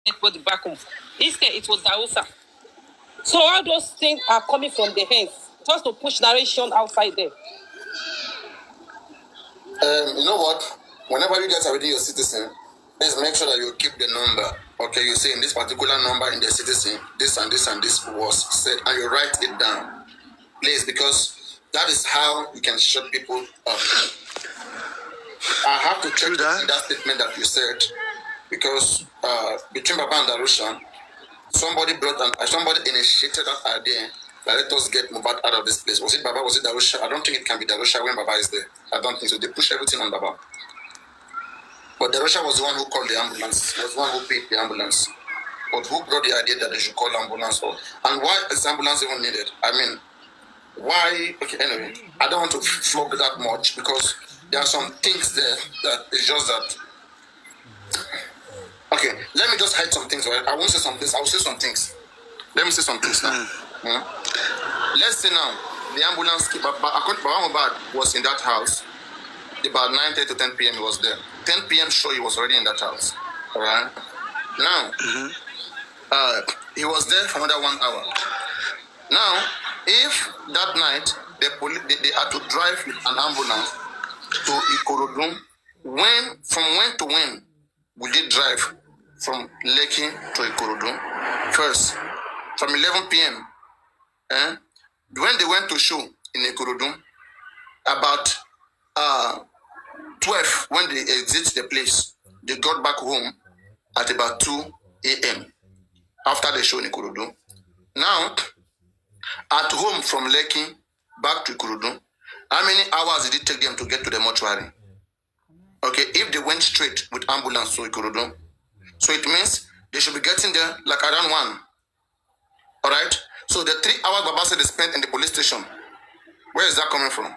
anybody back home. Instead, it was Darusa. So all those things are coming from the hands, just to push narration outside there. You know what? Whenever you guys are reading your citizen, please make sure that you keep the number. Okay, you say in this particular number in the citizen, this and this and this was said, and you write it down. Please, because that is how you can shut people up. I have to check that statement that you said, because between Baba and Darusha, somebody initiated that idea that let us get Mohbad out of this place. Was it Baba? Was it Darusha? I don't think it can be Darusha when Baba is there. I don't think so. They push everything on Baba. But Darusha was the one who called the ambulance, was the one who paid the ambulance. But who brought the idea that they should call ambulance? And why is ambulance even needed? I mean, why? Okay, anyway, I don't want to flog that much because there are some things there that it's just that. Okay, let me just hide some things, right? I won't say some things, I will say some things. Let me say some things now. Let's say now, the ambulance, Mohbad was in that house. About 9:30 to 10 p.m. he was there. 10 p.m. sure he was already in that house. Alright? Now, he was there for another 1 hour. Now, if that night they had to drive an ambulance to Ikorodu, from when to when would they drive from Lekki to Ikorodu? First, from 11 p.m. When they went to show in Ikorodu, about 12, when they exit the place, they got back home at about 2 a.m. after the show in Ikorodu. Now, at home from Lekki back to Ikorodu, how many hours did it take them to get to the mortuary? Okay, if they went straight with ambulance to Ikorodu, so it means they should be getting there like around 1. All right? So the 3 hours Baba said they spent in the police station, where is that coming from?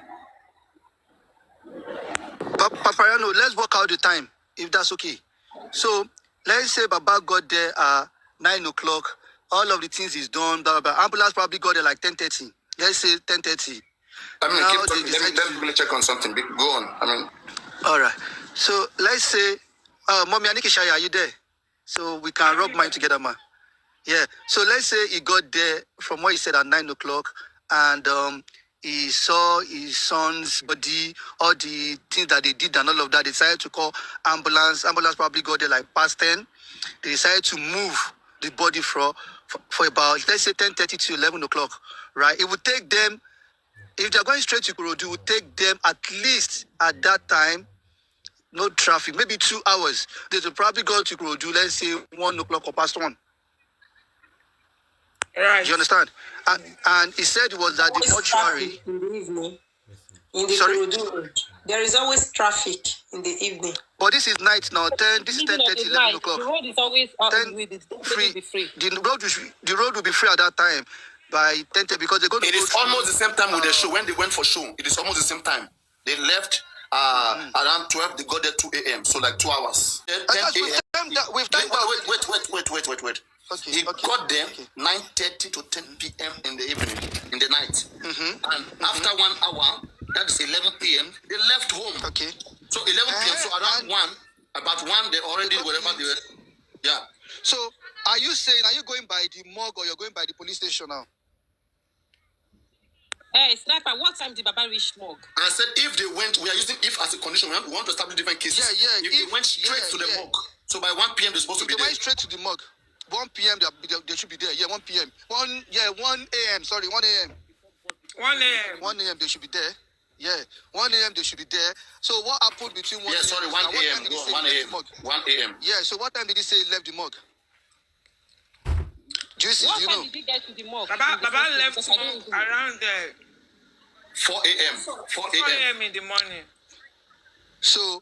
Papayano, let's work out the time, if that's okay. So, let's say Baba got there at 9 o'clock, all of the things is done, blah, blah, blah. Ambulance probably got there like 10:30. Let's say 10:30. I mean, keep talking. Let me check on something. Go on. I mean. All right. So, let's say, Mommy Anikishaya, are you there? So, we can rub mind together, man. Yeah. So, let's say he got there from what he said at 9 o'clock, and he saw his son's body, all the things that they did and all of that. They decided to call ambulance. Ambulance probably got there like past 10. They decided to move the body for about, let's say, 10:30 to 11 o'clock, right? It would take them, if they're going straight to Ikorodu, it would take them at least at that time, no traffic, maybe 2 hours. They would probably go to Ikorodu, let's say 1 o'clock or past 1. Right. Do you understand? And he said it was at the mortuary. In the evening. In the Ikorodu, there is always traffic in the evening. But this is night now. This is 10:30, 11 o'clock. The road is always free. The road will be free at that time by 10:30 because they're going to. It is almost the same time with the show. When they went for show, it is almost the same time. They left around 12. They got there 2 a.m. So like 2 hours. 10 a.m. Wait. Okay, he got there 9:30 to 10 p.m. in the evening, in the night. And after 1 hour, that is 11 p.m., they left home. Okay. So 11 p.m., so around 1, about 1, they already, whatever they were. Yeah. So, are you going by the morgue or you're going by the police station now? Hey, Sniper, what time did Baba reach morgue? I said if they went, we are using if as a condition, we want to establish different cases. Yeah. If they went straight to the morgue, so by 1 p.m. they're supposed to be there. They went straight to the morgue. 1 p.m. they should be there. Yeah, 1 p.m. 1 a.m. Sorry, 1 a.m. 1 a.m. 1 a.m. they should be there. Yeah, 1 a.m. they should be there. So what happened between 1 a.m. 1 a.m. 1 a.m. 1 a.m. Yeah, so what time did he say he left the morgue? Do you What know? time did he get to the morgue? Baba left around 4 a.m. 4 a.m. in the morning. So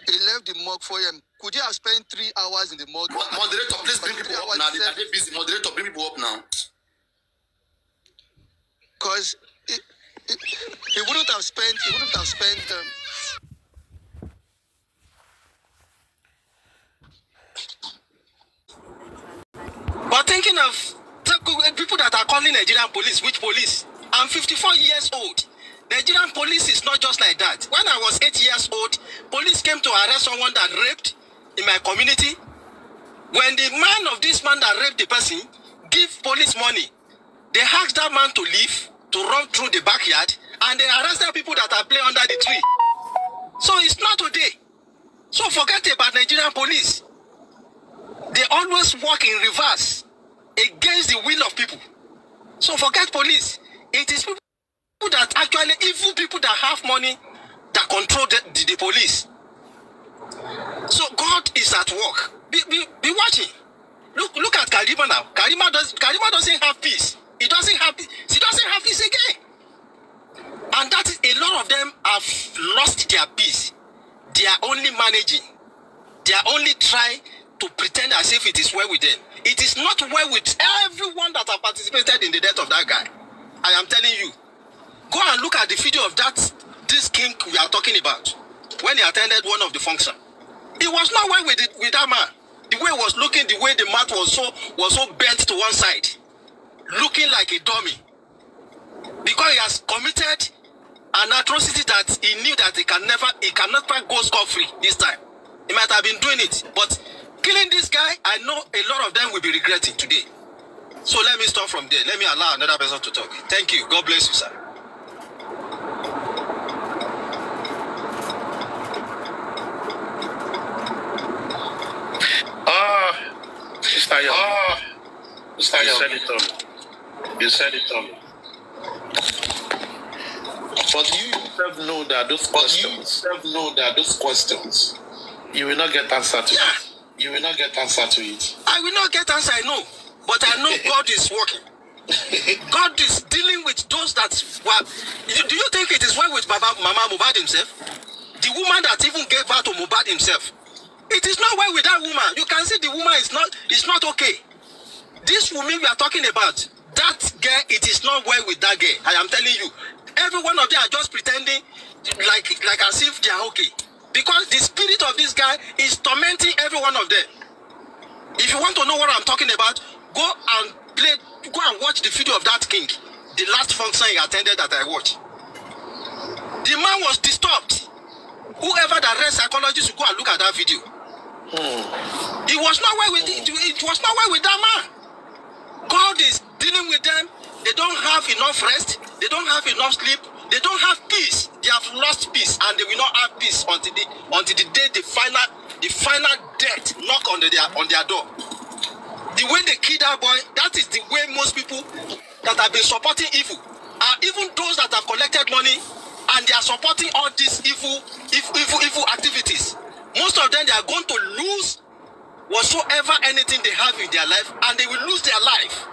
he left the morgue 4 a.m. Could you have spent 3 hours in the morgue? Moderator, please bring people up now. They're busy. Moderator, bring people up now. Because he wouldn't have spent. But thinking of people that are calling Nigerian police, which police? I'm 54 years old. Nigerian police is not just like that. When I was 8 years old, police came to arrest someone that raped in my community. When the man of this man that raped the person give police money, they asked that man to leave, to run through the backyard, and they arrested people that are playing under the tree. So it's not today. So forget about Nigerian police. They always work in reverse against the will of people. So forget police. It is people that actually, evil people that have money that control the police. So God is at work. Be watching. Look at Karima now. Karima doesn't have peace. She doesn't have peace again. And that is, a lot of them have lost their peace. They are only managing. They are only trying to pretend as if it is well with them. It is not well with everyone that have participated in the death of that guy. I am telling you. Go and look at the video of this king we are talking about when he attended one of the functions. It was not well with that man. The way he was looking, the way the mouth was so bent to one side, looking like a dummy. Because he has committed an atrocity that he knew that he cannot go scot-free this time. He might have been doing it, but killing this guy, I know a lot of them will be regretting today. So let me stop from there. Let me allow another person to talk. Thank you. God bless you, sir. You said it all. But you yourself know that those questions, you will not get answer to it. You will not get answer to it. I will not get answer, I know. But I know God is working. God is dealing with those that were... Do you think it is well with Mama Mohbad himself? The woman that even gave birth to Mohbad himself. It is not well with that woman. You can see the woman is not okay. This woman we are talking about, that girl, it is not well with that girl. I am telling you. Every one of them are just pretending like as if they are okay. Because the spirit of this guy is tormenting every one of them. If you want to know what I'm talking about, go and watch the video of that king. The last function he attended that I watched. The man was disturbed. Whoever that read psychology should go and look at that video. It was not well with it was not well with that man. God is dealing with them. They don't have enough rest. They don't have enough sleep. They don't have peace. They have lost peace, and they will not have peace until the day the final death knock on their door. The way they kill that boy, that is the way most people that have been supporting evil, are even those that have collected money and they are supporting all these evil activities. Most of them, they are going to lose whatsoever anything they have in their life, and they will lose their life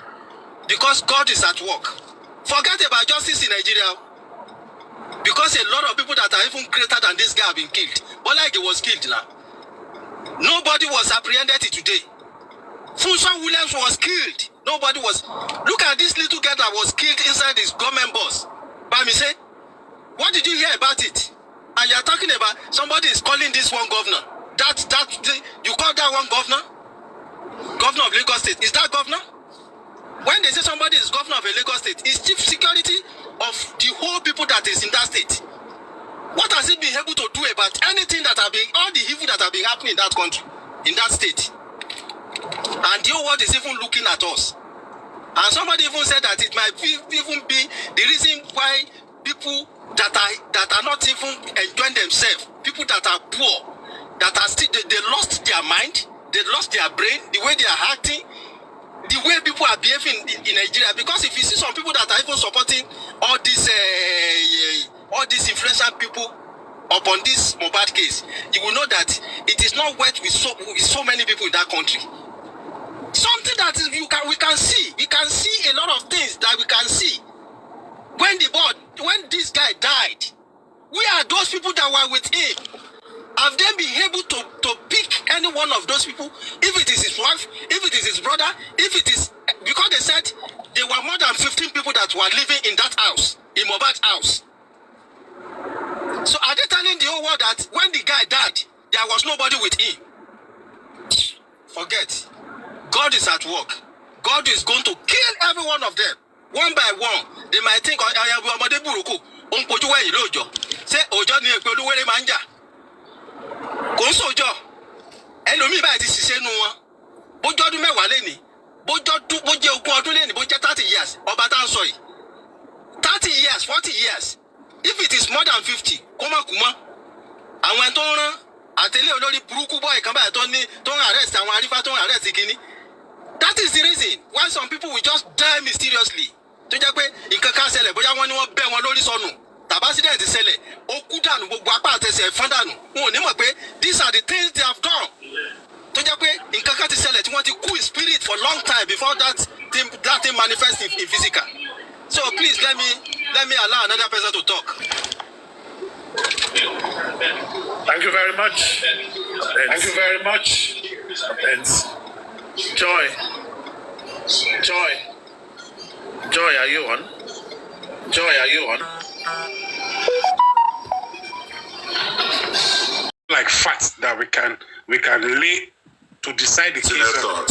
because God is at work. Forget about justice in Nigeria, because a lot of people that are even greater than this guy have been killed. Bolage was killed now. Nobody was apprehended today. Funson Williams was killed. Nobody was. Look at this little girl that was killed inside his government bus. Bami say, what did you hear about it? And you are talking about somebody is calling this one governor. You call that one governor? Governor of Lagos State. Is that governor? When they say somebody is governor of a Lagos State, it's chief security of the whole people that is in that state. What has he been able to do about anything that have been, all the evil that have been happening in that country, in that state? And the whole world is even looking at us. And somebody even said that it might even be the reason why people that are not even enjoying themselves, people that are poor, that are still, they lost their mind, they lost their brain, the way they are acting, the way people are behaving in Nigeria. Because if you see some people that are even supporting all these influential people upon this Mohbad case, you will know that it is not worth with so many people in that country. Something that is, we can see a lot of things that we can see. When this guy died, we are those people that were with him. Have they been able to pick any one of those people? If it is his wife, if it is his brother, if it is, because they said there were more than 15 people that were living in that house, in Mohbad's house. So are they telling the whole world that when the guy died, there was nobody with him? Forget. God is at work. God is going to kill every one of them. One by one. They might think, say, Ojo ni Ekpe Oluwere manja. Kò sójọ́. Ẹlòmíì báyìí ti ṣiṣẹ́ nu wọn. bójú ọdún mẹ́wàá lẹ́ni bójú ogún ọdún lẹ́ni bójú 30 years ọba tá ń sọ yìí 30 years 40 years if it is more than 50 kó má kú mọ́ àwọn ẹni tó ń rán àtẹlé olórí burúkú bọ́ ìkan báyìí tó ń arrest àwọn arífá tó ń arrest kínní. That is the reason why some people will just die mysteriously. Tó jẹ́ pé nǹkan kan ṣẹlẹ̀ bóyá wọ́n ní wọ́n bẹ́ wọn lórí sọnù tàbí accident ṣẹlẹ̀ ó kú dànù gbogbo apá àtẹsẹ̀ fọ́n dànù wọn ò ní mọ̀ pé these are the things they have done. Tó jẹ́ pé nǹkan kan ti ṣẹlẹ̀ tí wọ́n ti kú in spirit for long time before that thing manifests in physical. So please let me allow another person to talk. Thank you very much. Thank you very much. Thanks. Joy, are you on? Joy, are you on? Like facts that we can lay to decide the case. Senator,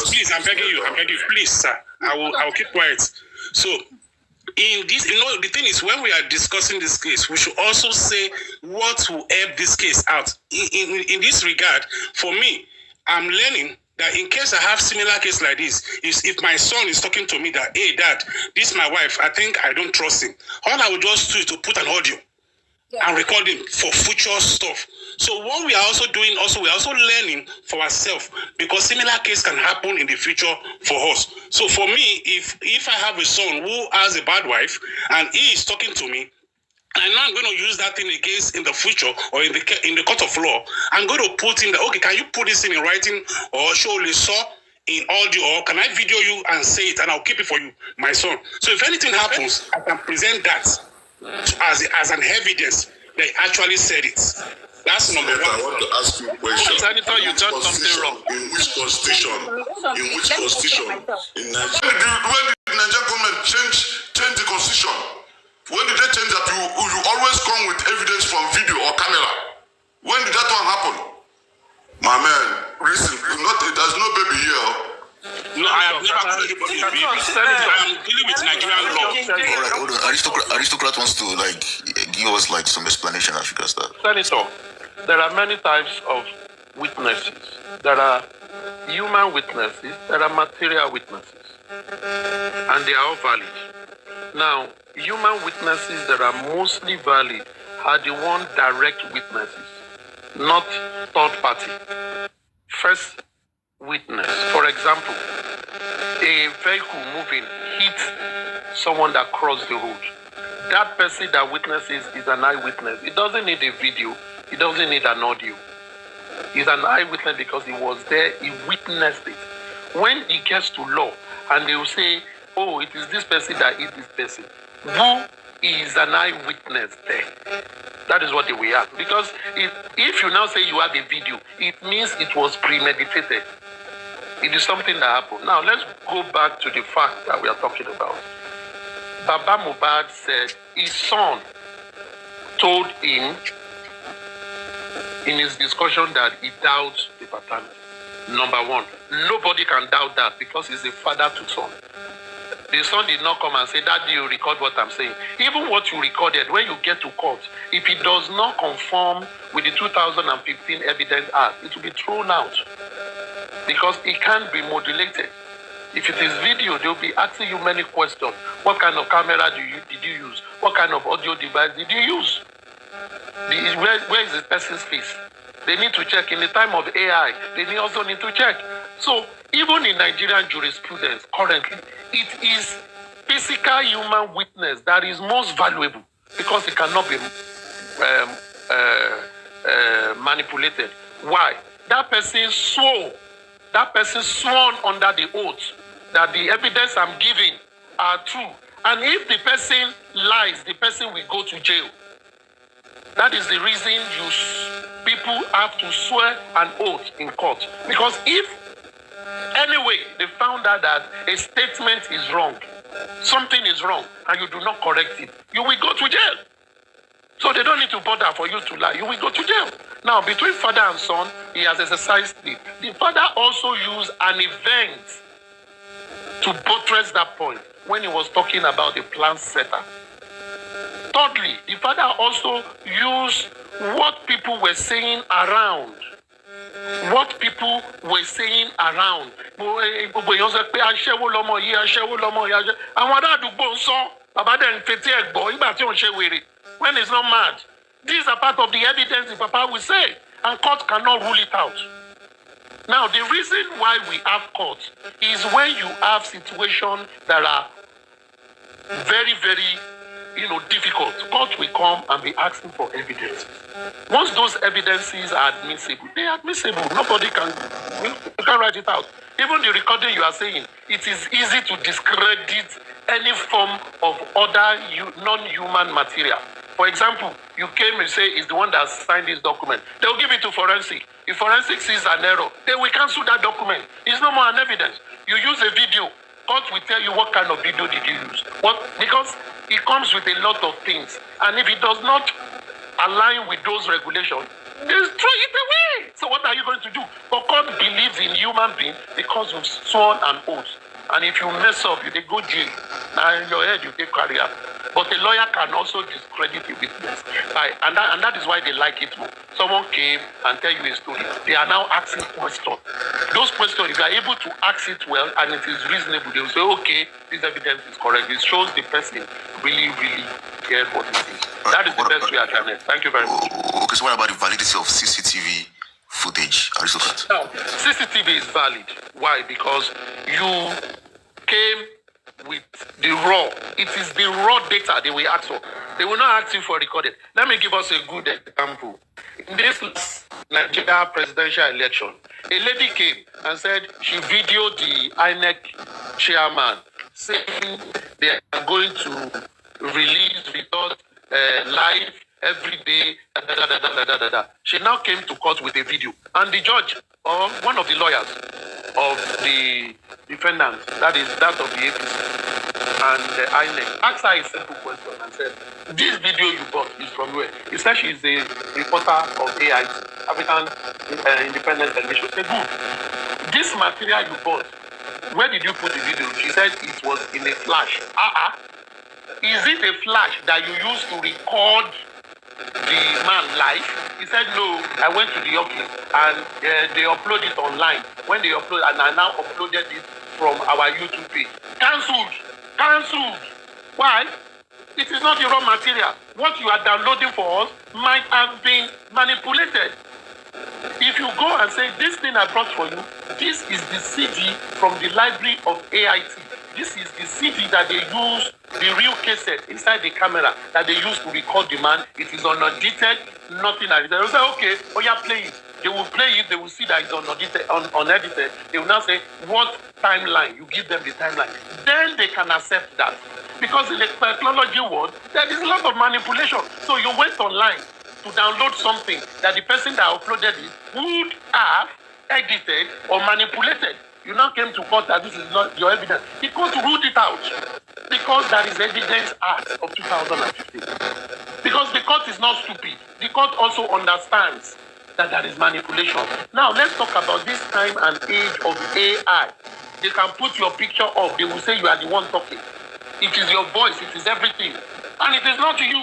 please, I'm begging you, please, sir. I will keep quiet. So, in this, the thing is, when we are discussing this case, we should also say what will help this case out. In this regard, for me, I'm learning that in case I have similar case like this, is if my son is talking to me that, hey, dad, this is my wife, I think I don't trust him. All I will just do is to put an audio and record him for future stuff. So what we are also doing, we are also learning for ourselves, because similar case can happen in the future for us. So for me, if I have a son who has a bad wife and he is talking to me, and now I'm going to use that thing against in the future or in the court of law. I'm going to put in the, okay, can you put this in writing or show Lisa in audio, or can I video you and say it and I'll keep it for you, my son. So if anything happens, I can present that as an evidence they actually said it. That's number one. I want to ask you a question. Senator, you done something wrong. In which constitution? In Nigeria. When did the Nigerian government change the constitution? When did they change that you always come with evidence from video or camera? When did that one happen? My man, listen, there's no baby here. No, I have never called anybody a baby. I'm dealing with Nigerian law. Alright, hold on. Aristocrat wants to give us some explanation as regards that. Senator, there are many types of witnesses. There are human witnesses, there are material witnesses, and they are all valid. Now, human witnesses that are mostly valid are the one direct witnesses, not third party. First witness, for example, a vehicle moving hit someone that crossed the road. That person that witnesses is an eyewitness. It doesn't need a video. It doesn't need an audio. He's an eyewitness because he was there. He witnessed it. When he gets to law and they will say, oh, it is this person that hit this person, who is an eyewitness there? That is what they will ask. Because if you now say you have a video, it means it was premeditated. It is something that happened. Now, let's go back to the fact that we are talking about. Baba Mohbad said his son told him in his discussion that he doubts the paternity. Number one, nobody can doubt that because he's a father to son. The son did not come and say, Daddy, you record what I'm saying. Even what you recorded, when you get to court, if it does not conform with the 2015 Evidence Act, it will be thrown out because it can't be modulated. If it is video, they'll be asking you many questions. What kind of camera did you use? What kind of audio device did you use? Where is the person's face? They need to check. In the time of AI, they also need to check. So even in Nigerian jurisprudence currently, it is physical human witness that is most valuable because it cannot be manipulated. Why? That person swore. That person sworn under the oath that the evidence I'm giving are true. And if the person lies, the person will go to jail. That is the reason people have to swear an oath in court. Because if anyway they found out that a statement is wrong, something is wrong, and you do not correct it, you will go to jail. So they don't need to bother for you to lie. You will go to jail. Now, between father and son, he has exercised it. The father also used an event to buttress that point when he was talking about the plan setter. Thirdly, the father also used what people were saying around what people were saying around. Gbogbo èèyàn sọ pé aṣẹ́wó lọmọ yìí, aṣẹ́wó lọmọ yìí. Àwọn ará àdúgbò ń sọ, bàbá dẹ̀ ń fetí ẹ̀ gbọ́ nígbà tí òun ṣe wèrè. When he's not mad. These are part of the evidence the Papa will say, and court cannot rule it out. Now, the reason why we have court is when you have situations that are very, very, difficult. Court will come and be asking for evidence. Once those evidences are admissible, they are admissible. Nobody can write it out. Even the recording you are saying, it is easy to discredit any form of other non-human material. For example, you came and say it's the one that signed this document. They will give it to forensic. If forensic sees an error, they will cancel that document. It's no more an evidence. You use a video. Court will tell you what kind of video did you use. Because it comes with a lot of things. And if it does not align with those regulations, they throw it away. So what are you going to do? But God believes in human beings because you've sworn an oath. And if you mess up, you they go jail. Now in your head, you take career. But a lawyer can also discredit a witness. And that is why they like it more. Someone came and tell you a story. They are now asking questions. Those questions, if you are able to ask it well and it is reasonable, they will say, okay, this evidence is correct. It shows the person really, really cares what it is. That is the best way I can end. Thank you very much. Okay, so what about the validity of CCTV footage? Now, CCTV is valid. Why? Because you came with the raw. It is the raw data they will ask for. They will not ask you for recorded. Let me give us a good example. In this Nigeria presidential election, a lady came and said she videoed the INEC chairman saying they are going to release results live every day. She now came to court with a video. And the judge, or one of the lawyers of the defendant, that is that of the APC, and the INEC, asked her a simple question and said, this video you bought is from where? He said she is a reporter of AIT, African Independent Television. She said, good. This material you bought, where did you put the video? She said it was in a flash. Is it a flash that you used to record the man live? He said, no, I went to the office and they uploaded it online. When they uploaded, and I now uploaded it from our YouTube page. Cancelled. Why? It is not the raw material. What you are downloading for us might have been manipulated. If you go and say, this thing I brought for you, this is the CD from the library of AIT. This is the CD that they use, the real cassette inside the camera that they use to record the man. It is unedited, nothing like that. They will say, okay, oh yeah, play it. They will play it, they will see that it's unedited. They will now say, what timeline? You give them the timeline. Then they can accept that. Because in the technology world, there is a lot of manipulation. So you went online to download something that the person that uploaded it would have edited or manipulated. You now came to court that this is not your evidence. The court ruled it out because there is Evidence Act of 2015. Because the court is not stupid. The court also understands that there is manipulation. Now, let's talk about this time and age of AI. They can put your picture up. They will say you are the one talking. It is your voice. It is everything. And it is not you.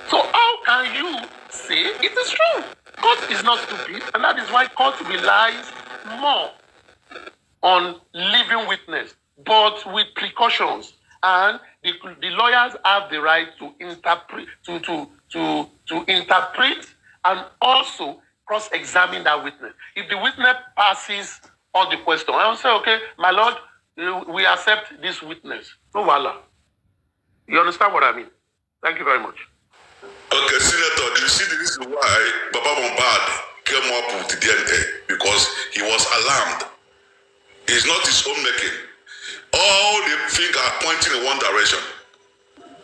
So how can you say it is true? Court is not stupid. And that is why court relies more on living witness, but with precautions. And the lawyers have the right to interpret, to interpret and also cross-examine that witness. If the witness passes all the questions, I will say, okay, my lord, we accept this witness. No wala. You understand what I mean? Thank you very much. Okay, Senator, do you see the reason why Baba Mohbad came up with the DNA? Because he was alarmed. It's not his own making. All the fingers are pointing in one direction.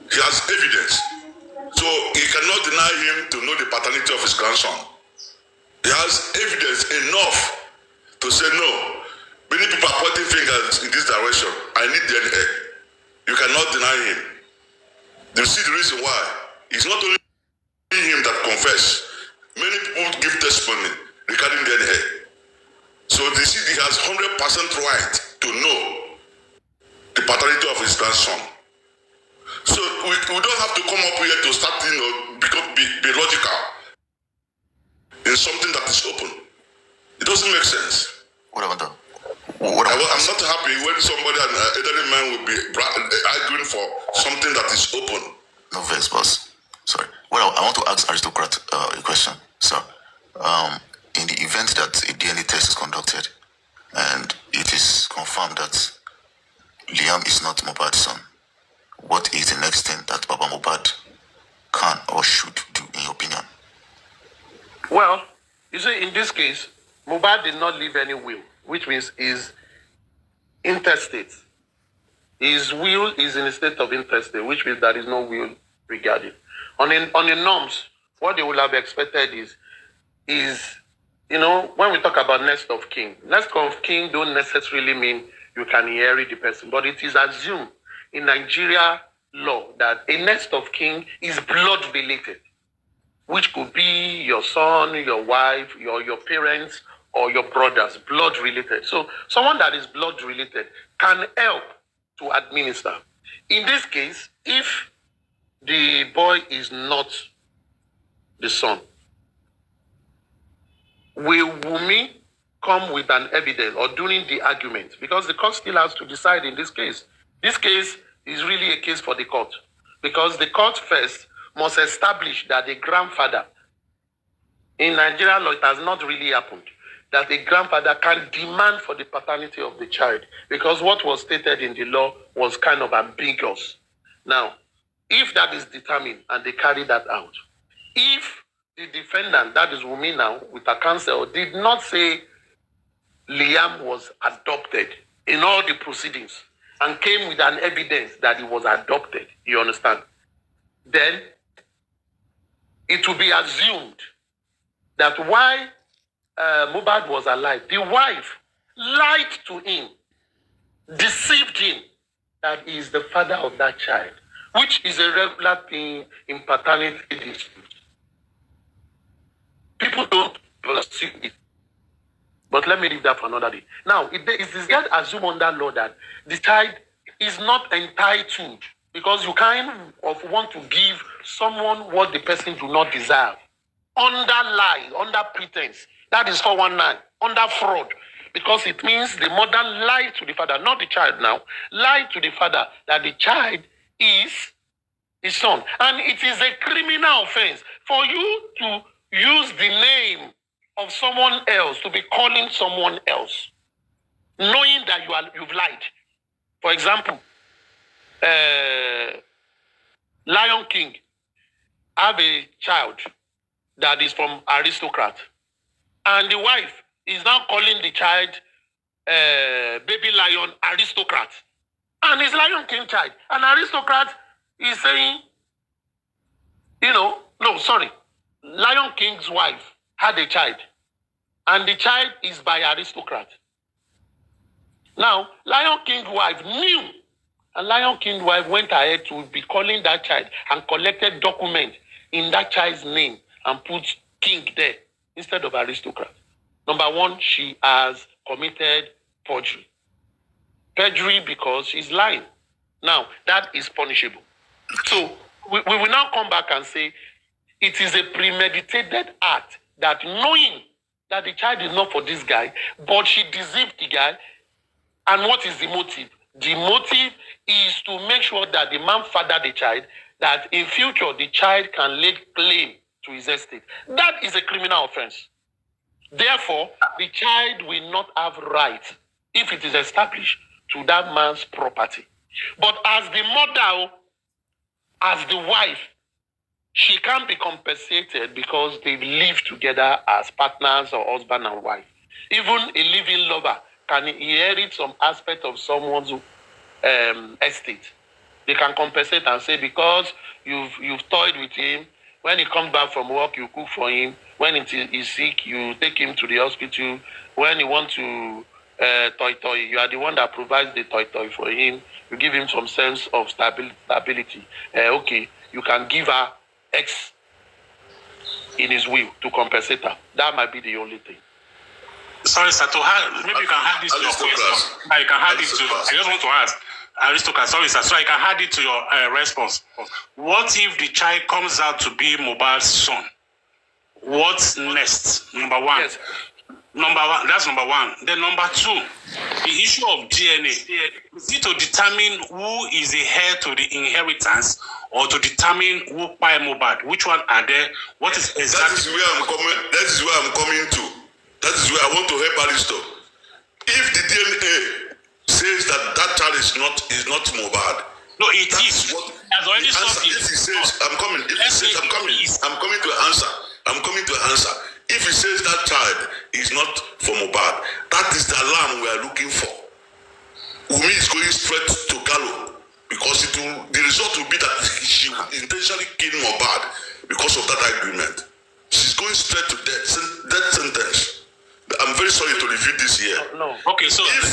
He has evidence. So he cannot deny him to know the paternity of his grandson. He has evidence enough to say no. Many people are pointing fingers in this direction. I need DNA. You cannot deny him. Do you see the reason why? It's not only him that confess. Many people give testimony regarding DNA. So the city has 100% right to know the paternity of his grandson. So we don't have to come up here to start, be logical in something that is open. doesn't make sense. What about that? I'm not happy when somebody, an elderly man, will be arguing for something that is open. No verse, boss. Sorry. Well, I want to ask Aristocrat a question, sir. In the event that a DNA test is conducted and it is confirmed that Liam is not Mohbad's son, what is the next thing that Baba Mohbad can or should do, in your opinion? Well, you see, in this case, Mohbad did not leave any will, which means is intestate. His will is in a state of intestate, which means there is no will regarding. On the norms, what they would have expected is, you know, when we talk about next of kin don't necessarily mean you can inherit the person, but it is assumed in Nigeria law that a next of kin is blood related, which could be your son, your wife, your parents, or your brothers, blood related. So someone that is blood related can help to administer. In this case, if the boy is not the son, will Wunmi come with an evidence or during the argument? Because the court still has to decide in this case. This case is really a case for the court, because the court first must establish that the grandfather, in Nigerian law, it has not really happened, that a grandfather can demand for the paternity of the child, because what was stated in the law was kind of ambiguous. Now, if that is determined and they carry that out, if the defendant, that is Wunmi now, with her counsel, did not say Liam was adopted in all the proceedings and came with an evidence that he was adopted, you understand, then it will be assumed that while Mohbad was alive, the wife lied to him, deceived him that he is the father of that child, which is a regular thing in paternity dispute. People don't pursue it. But let me leave that for another day. Now, it is that assumed under law that the child is not entitled, because you kind of want to give someone what the person do not deserve. Under lie, under pretense. That is 419. Under fraud. Because it means the mother lied to the father, not the child now, lied to the father that the child is his son. And it is a criminal offense for you to use the name of someone else to be calling someone else, knowing that you've lied. For example, Lion King have a child that is from aristocrat, and the wife is now calling the child baby lion aristocrat, and it's Lion King child. An aristocrat is saying, Lion King's wife had a child, and the child is by aristocrat. Now, Lion King's wife knew, and Lion King's wife went ahead to be calling that child and collected documents in that child's name and put King there instead of aristocrat. Number one, she has committed perjury. Perjury because she's lying. Now, that is punishable. So, we will now come back and say, it is a premeditated act that knowing that the child is not for this guy, but she deceived the guy. And what is the motive? The motive is to make sure that the man fathered the child, that in future the child can lay claim to his estate. That is a criminal offense. Therefore, the child will not have right, if it is established, to that man's property. But as the mother, as the wife, she can't be compensated because they live together as partners or husband and wife. Even a living lover can inherit some aspect of someone's estate. They can compensate and say, because you've toyed with him, when he comes back from work, you cook for him. When he's sick, you take him to the hospital. When he wants to toy, you are the one that provides the toy for him. You give him some sense of stability. Okay, you can give her X in his will to compensate her. That might be the only thing. Sorry, sir, maybe you can add this to your question. You can add it to, I just want to ask, Aristocrat, sorry, sir, so I can add it to your response. What if the child comes out to be Mohbad's son? What's next? Number one. Yes. Number one, that's number one. Then number two, the issue of DNA. Is it to determine who is the heir to the inheritance or to determine who buy Mohbad? Which one are there? What is exactly? That is where I'm coming. That is where I'm coming to. That is where I want to help Aristo. If the DNA says that child is not Mohbad. No, it is. Has already stopped it. If he says, I'm coming. If he says, I'm coming to answer. I'm coming to answer. If he says that child is not for Mohbad, that is the alarm we are looking for. Wunmi is going straight to Gallo because the result will be that she intentionally killed Mohbad because of that agreement. She's going straight to death sentence. I'm very sorry to reveal this here. No. Okay, so I'm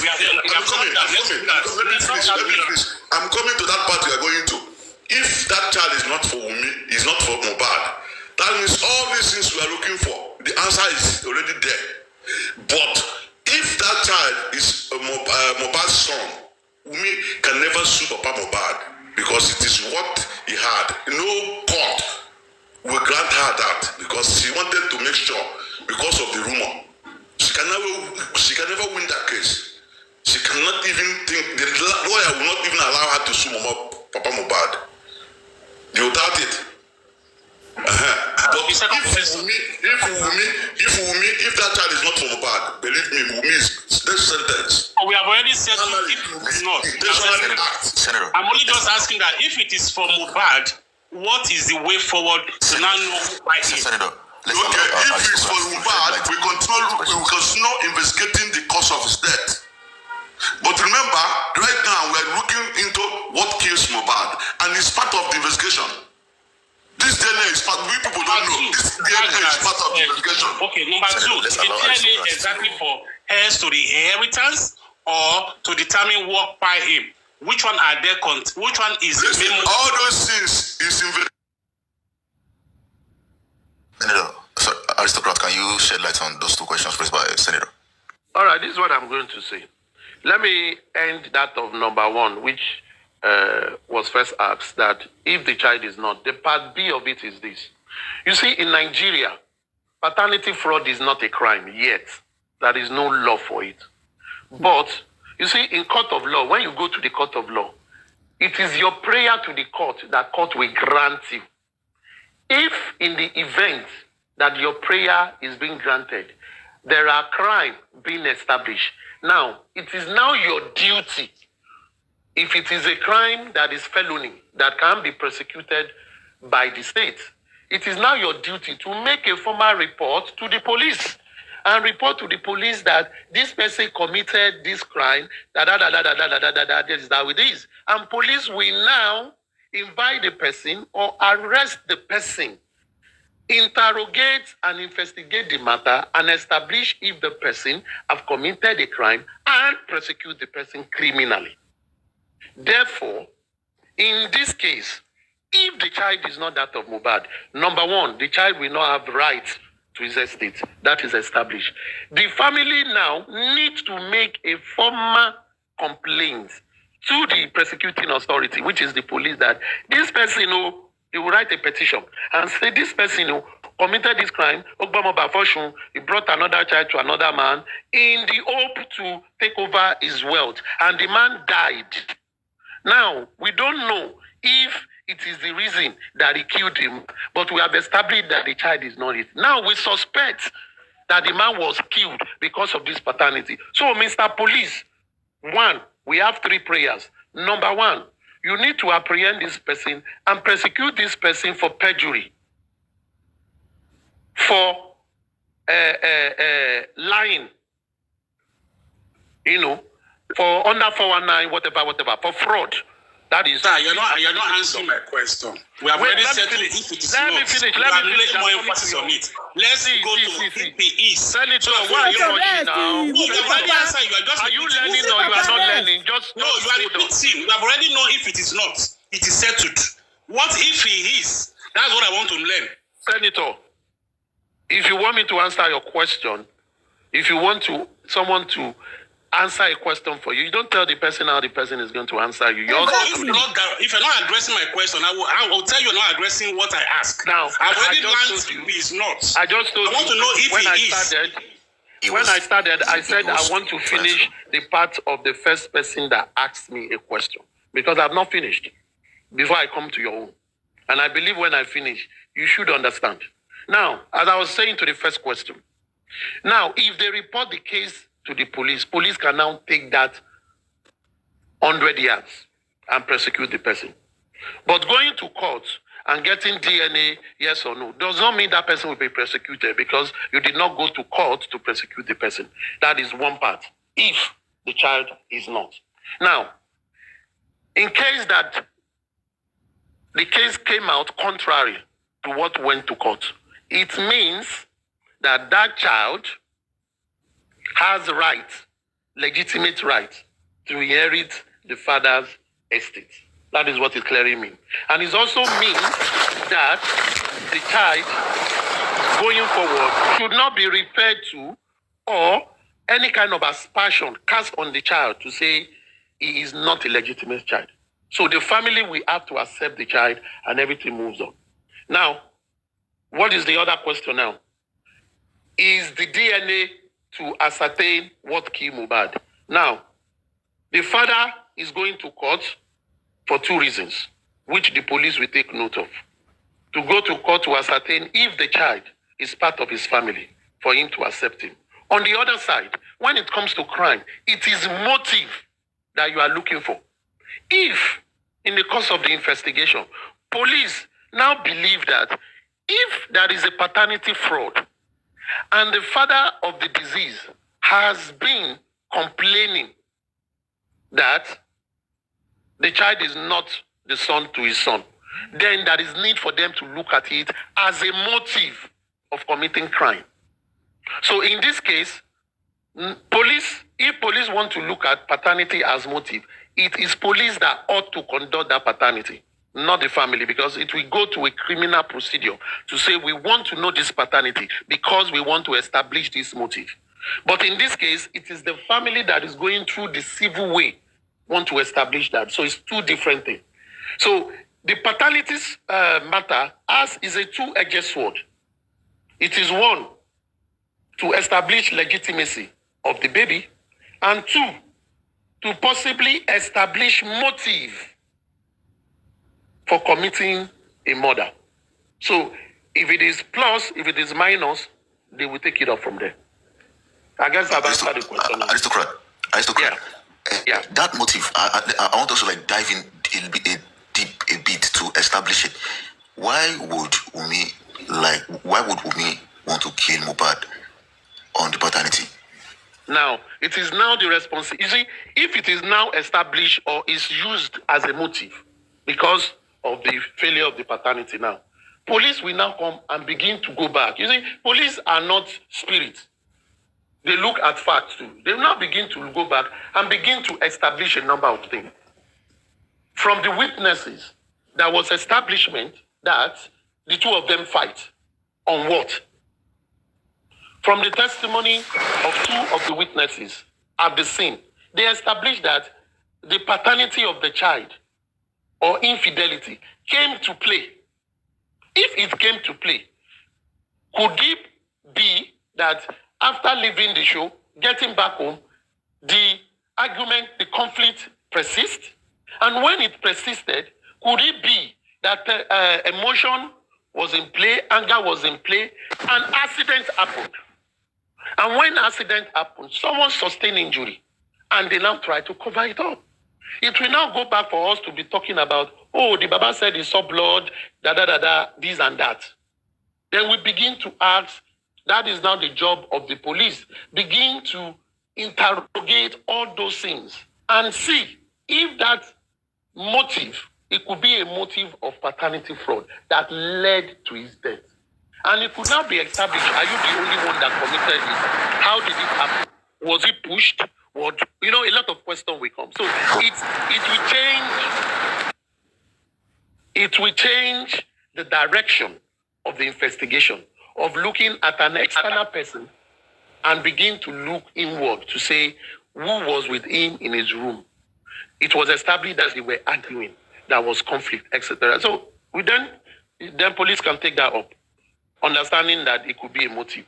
coming to that part we are going to. If that child is not for Wunmi, is not for Mohbad, that means all these things we are looking for, the answer is already there. But if that child is Mohbad's son, Wunmi can never sue Papa Mohbad because it is what he had. No court will grant her that because she wanted to make sure because of the rumor. She can never win that case. She cannot even think, the lawyer will not even allow her to sue Papa Mohbad. You doubt it. But if that child is not from Mohbad, believe me, Wunmi is death sentence. We have already said if it is not. I'm only just asking that if it is from Mohbad, what is the way forward to now know why it is? Okay, if it's for Mohbad, we continue investigating the cause of his death. But remember, right now we are looking into what kills Mohbad, and it's part of the investigation. This DNA is part. We people don't know. This DNA is part of the investigation. Okay, number two, is the DNA exactly for heirs to the inheritance or to determine what by him? Which one are there? Which one is the main? All those things is investigation. Senator, so Aristocrat, can you shed light on those two questions raised by Senator? All right, this is what I'm going to say. Let me end that of number one, which was first asked, that if the child is not, the part B of it is this. You see, in Nigeria, paternity fraud is not a crime yet. There is no law for it. But, you see, in court of law, when you go to the court of law, it is your prayer to the court that court will grant you. If in the event that your prayer is being granted, there are crimes being established, now, it is now your duty. If it is a crime that is felony, that can be prosecuted by the state, it is now your duty to make a formal report to the police and report to the police that this person committed this crime, this is how it is. And police will now invite the person or arrest the person, interrogate and investigate the matter and establish if the person have committed a crime and prosecute the person criminally. Therefore, in this case, if the child is not that of Mohbad, number one, the child will not have rights to his estate. That is established. The family now needs to make a formal complaint to the prosecuting authority, which is the police, that this person, they will write a petition and say this person committed this crime, he brought another child to another man in the hope to take over his wealth, and the man died. Now, we don't know if it is the reason that he killed him, but we have established that the child is not it. Now, we suspect that the man was killed because of this paternity. So, Mr. Police, one, we have three prayers. Number one, you need to apprehend this person and prosecute this person for perjury, for lying, for under 419, whatever, for fraud. That is. Sir, you're not answering my question. We have already settled it. If it is Let me finish. more emphasis on it. Let's go to PPE. Senator, why are you watching now? No, you have already answered. Are you learning or you are not learning? No, you are repeating. We have already known if it is not. It is settled. What if he is? That's what I want to learn. Senator, if you want me to answer your question, if you want someone to answer a question for you, you don't tell the person how the person is going to answer you. If you're not addressing my question, I will tell you not addressing what I ask. Now, I've already learned he is not. I just told you. I want to know if when he is. When I started, I said I want to finish the part of the first person that asked me a question because I've not finished before I come to your own. And I believe when I finish, you should understand. Now, as I was saying to the first question, now, if they report the case to the police, police can now take that 100 yards and prosecute the person. But going to court and getting DNA, yes or no, does not mean that person will be prosecuted because you did not go to court to prosecute the person. That is one part, if the child is not. Now, in case that the case came out contrary to what went to court, it means that that child has rights, legitimate rights, to inherit the father's estate. That is what it clearly means. And it also means that the child, going forward, should not be referred to or any kind of aspersion cast on the child to say he is not a legitimate child. So the family will have to accept the child and everything moves on. Now, what is the other question now? Is the DNA to ascertain what killed Mohbad? Now, the father is going to court for two reasons, which the police will take note of. To go to court to ascertain if the child is part of his family, for him to accept him. On the other side, when it comes to crime, it is motive that you are looking for. If, in the course of the investigation, police now believe that if there is a paternity fraud and the father of the disease has been complaining that the child is not the son to his son, then there is need for them to look at it as a motive of committing crime. So in this case, if police want to look at paternity as motive, it is police that ought to conduct that paternity, not the family, because it will go to a criminal procedure to say we want to know this paternity because we want to establish this motive. But in this case, it is the family that is going through the civil way want to establish that. So it's two different things. So the paternity matter is a two-edged sword. It is one, to establish legitimacy of the baby, and two, to possibly establish motive for committing a murder. So if it is plus, if it is minus, they will take it up from there. I guess I've answered the question. Aristocrat. Yeah. Yeah. That motive, I want also like dive in a bit to establish it. Why would Wunmi want to kill Mohbad on the paternity? Now, it is now the responsibility. You see, if it is now established or is used as a motive because of the failure of the paternity now, police will now come and begin to go back. You see, police are not spirits. They look at facts too. They now begin to go back and begin to establish a number of things. From the witnesses, there was establishment that the two of them fight. On what? From the testimony of two of the witnesses at the scene, they established that the paternity of the child or infidelity came to play. If it came to play, could it be that after leaving the show, getting back home, the argument, the conflict persists? And when it persisted, could it be that emotion was in play, anger was in play, and accident happened? And when accident happened, someone sustained injury, and they now try to cover it up. It will now go back for us to be talking about, oh, the Baba said he saw blood, this and that. Then we begin to ask, that is now the job of the police. Begin to interrogate all those things and see if that motive, it could be a motive of paternity fraud that led to his death. And it could now be established, are you the only one that committed it? How did it happen? Was it pushed? What? You know, a lot of questions will come. So it will change the direction of the investigation, of looking at an external person and begin to look inward to say who was with him in his room. It was established that they were arguing, there was conflict, etc. So then police can take that up, understanding that it could be a motive.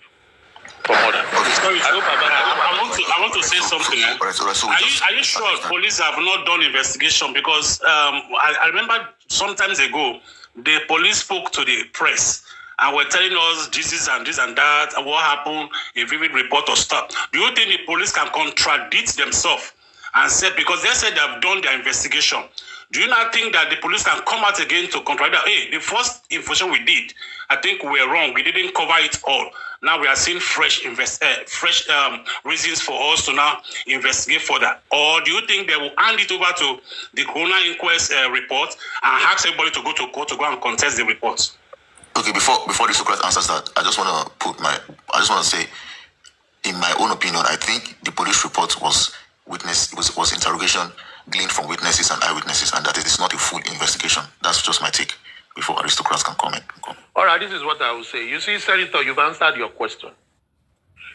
for murder. Okay. Sorry, I want to say something. Are you sure police have not done investigation? Because I remember sometimes ago, the police spoke to the press and were telling us this and this and that, and what happened, a vivid report of stuff. Do you think the police can contradict themselves and say, because they said they have done their investigation, do you not think that the police can come out again to contradict that? Hey, the first information we did, I think we were wrong. We didn't cover it all. Now we are seeing fresh reasons for us to now investigate further. Or do you think they will hand it over to the coroner inquest report and ask everybody to go to court to go and contest the reports? Okay, before the Socrates answers that, I just want to say, in my own opinion, I think the police report was interrogation gleaned from witnesses and eyewitnesses, and that it is not a full investigation. That's just my take before aristocrats can comment. All right, this is what I will say. You see, Senator, you've answered your question.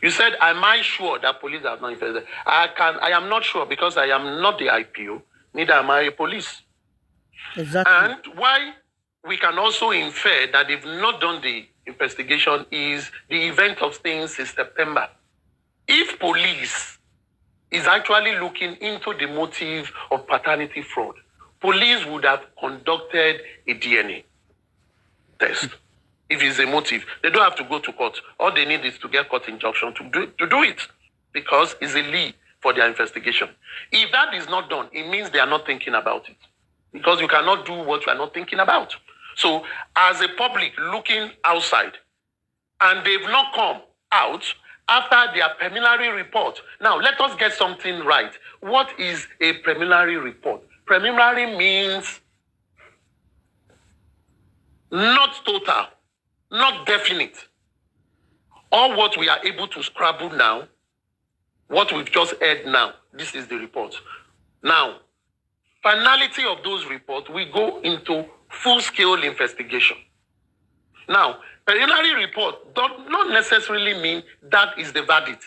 You said, am I sure that police have not investigated? I am not sure, because I am not the IPO, neither am I a police. Exactly. And why we can also infer that they've not done the investigation is the event of things in September. If police is actually looking into the motive of paternity fraud, police would have conducted a DNA test. If it's a motive, they don't have to go to court. All they need is to get court injunction to do it, because it's a lead for their investigation. If that is not done, it means they are not thinking about it, because you cannot do what you are not thinking about. So as a public looking outside, and they've not come out after their preliminary report. Now, let us get something right. What is a preliminary report? Preliminary means not total, not definite. All what we are able to scrabble now, what we've just heard now, this is the report. Now, finality of those reports, we go into full-scale investigation. Now, preliminary report does not necessarily mean that is the verdict,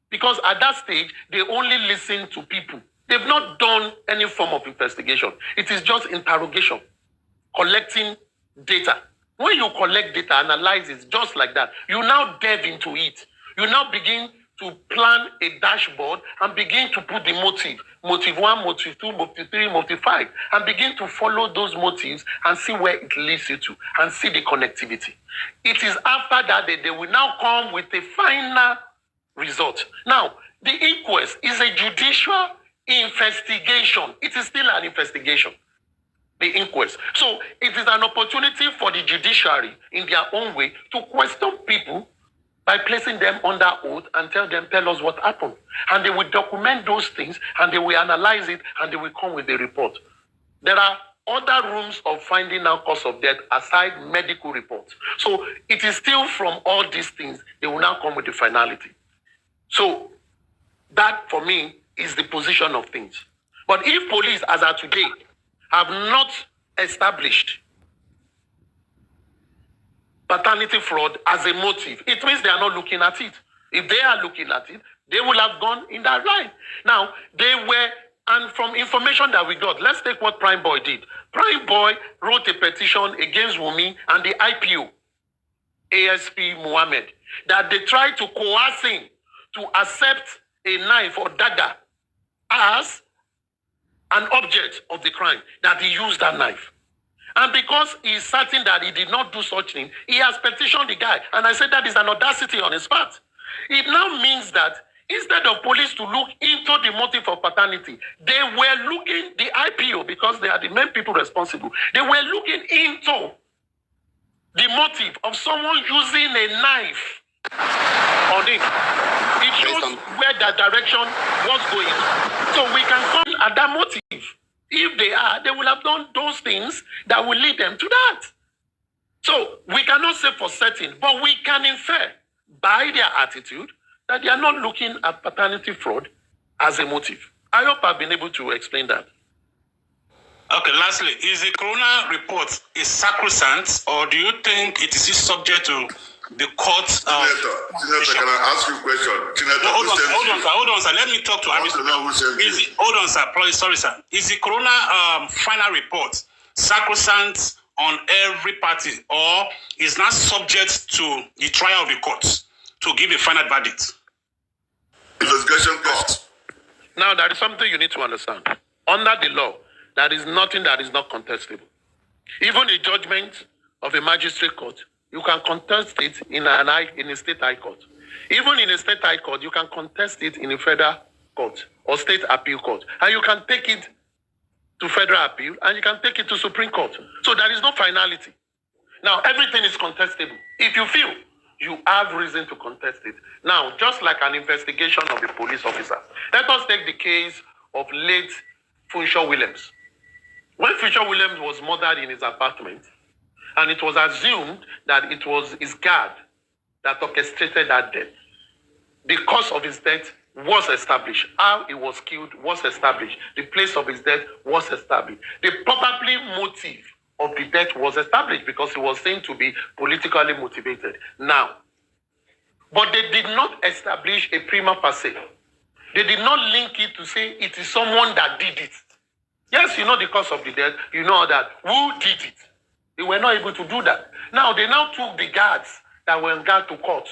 because at that stage, they only listen to people. They've not done any form of investigation. It is just interrogation, collecting data. When you collect data, analyze it just like that, you now delve into it. You now begin to plan a dashboard and begin to put the motive. Motive 1, motive 2, motive 3, motive 5, and begin to follow those motives and see where it leads you to, and see the connectivity. It is after that they will now come with a final result. Now, the inquest is a judicial investigation. It is still an investigation, the inquest. So it is an opportunity for the judiciary in their own way to question people by placing them under oath and tell us what happened. And they will document those things, and they will analyze it, and they will come with a report. There are other rooms of finding out cause of death aside medical reports. So it is still from all these things, they will now come with the finality. So that, for me, is the position of things. But if police, as of today, have not established paternity fraud as a motive, it means they are not looking at it. If they are looking at it, they will have gone in that line. Now, they were, and from information that we got, let's take what Prime Boy did. Prime Boy wrote a petition against Wunmi and the IPO, ASP Muhammad, that they tried to coerce him to accept a knife or dagger as an object of the crime, that he used that knife. And because he is certain that he did not do such thing, he has petitioned the guy. And I said that is an audacity on his part. It now means that instead of police to look into the motive of paternity, they were looking, the IPO, because they are the main people responsible, they were looking into the motive of someone using a knife on it. It shows where the direction was going. So we can come at that motive. If they are, they will have done those things that will lead them to that. So we cannot say for certain, but we can infer by their attitude that they are not looking at paternity fraud as a motive. I hope I've been able to explain that. Okay, lastly, is the coroner report a sacrosanct, or do you think it is subject to the court? Senator, can I ask you a question? Senator, hold on, sir. Let me talk to Aristotle. Hold on, sir. Sorry, sir. Is the coroner final report sacrosanct on every party, or is not subject to the trial of the courts? to give a final verdict. Investigation cost. Now, there is something you need to understand. Under the law, there is nothing that is not contestable. Even a judgment of a magistrate court, you can contest it in a state high court. Even in a state high court, you can contest it in a federal court or state appeal court. And you can take it to federal appeal and you can take it to Supreme Court. So there is no finality. Now, everything is contestable. If you feel you have reason to contest it. Now, just like an investigation of a police officer, let us take the case of late Funshaw Williams. When Funshaw Williams was murdered in his apartment, and it was assumed that it was his guard that orchestrated that death, the cause of his death was established. How he was killed was established. The place of his death was established. The probable motive of the death was established because he was seen to be politically motivated. Now, but they did not establish a prima facie. They did not link it to say it is someone that did it. Yes, you know the cause of the death. You know that. Who did it? They were not able to do that. Now, they now took the guards that were on guard to court.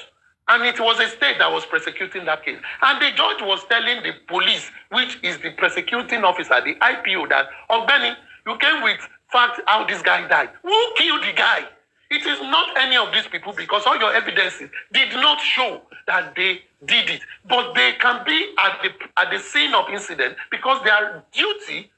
And it was a state that was prosecuting that case. And the judge was telling the police, which is the prosecuting officer, the IPO, that, oh, Benny, you came with fact how this guy died. Who killed the guy? It is not any of these people because all your evidences did not show that they did it. But they can be at the scene of incident because their duty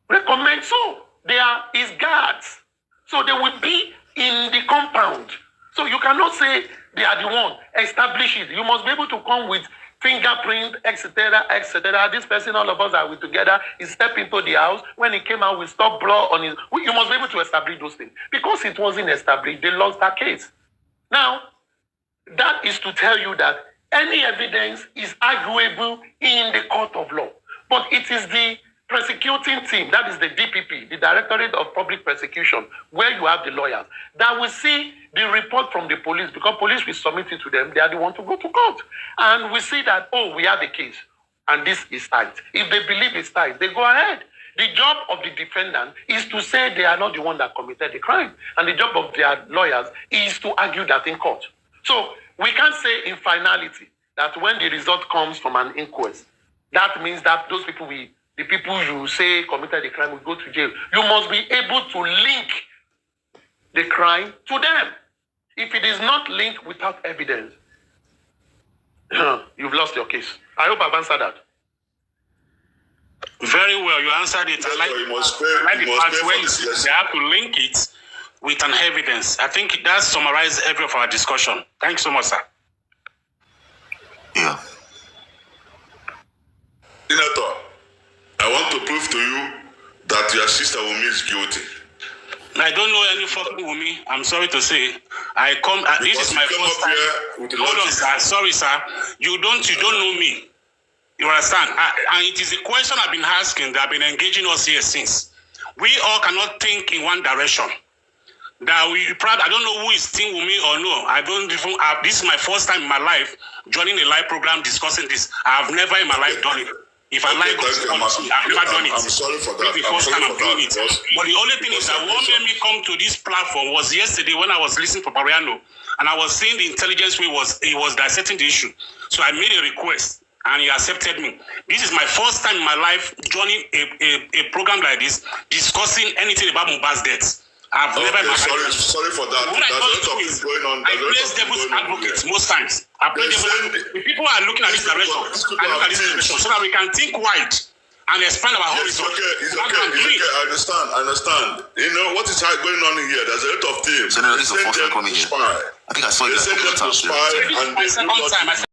recommends so. They are his guards. So they will be in the compound. So you cannot say they are the one. Establish it. You must be able to come with fingerprint, etc., etc. This person, all of us are with together. He stepped into the house. When he came out, we stopped blood on his. You must be able to establish those things. Because it wasn't established, they lost that case. Now, that is to tell you that any evidence is arguable in the court of law. But it is the prosecuting team, that is the DPP, the Directorate of Public Prosecution, where you have the lawyers, that will see the report from the police, because police will submit it to them. They are the one to go to court. And we see that, oh, we have the case, and this is tight. If they believe it's tight, they go ahead. The job of the defendant is to say they are not the one that committed the crime. And the job of their lawyers is to argue that in court. So we can't say in finality that when the result comes from an inquest, that means that those people the people you say committed the crime will go to jail. You must be able to link the crime to them. If it is not linked without evidence, you've lost your case. I hope I've answered that. Very well, you answered it. I like the part where you say they have to link it with an evidence. I think that summarizes every of our discussion. Thanks so much, sir. Yeah. Senator, I want to prove to you that your sister Wunmi is guilty. I don't know any fucking Wunmi. I'm sorry to say. This is my first time. Hold on, sir. Sorry, sir. You don't know me. You understand? And it is a question I've been asking that have been engaging us here since. We all cannot think in one direction. I don't know who is Team Wunmi or no. I don't even. This is my first time in my life joining a live program discussing this. I have never in my life done it. If I like I've never done it. I'm sorry for that. This is the first time I'm doing it. But the only thing is that what made me come to this platform was yesterday when I was listening to Mariano, and I was seeing the intelligence way he was dissecting the issue. So I made a request, and he accepted me. This is my first time in my life joining a program like this, discussing anything about Mohbad's death. I've never. Sorry for that. What I play devil's advocate most times. I play devil's advocate. If people are looking at this direction, I look at this direction so that we can think wide and expand our horizon. It's okay. I understand. You know what is going on in here? There's a lot of teams. So now this is the first time coming here. I think I saw it. They send them to spy and they do not.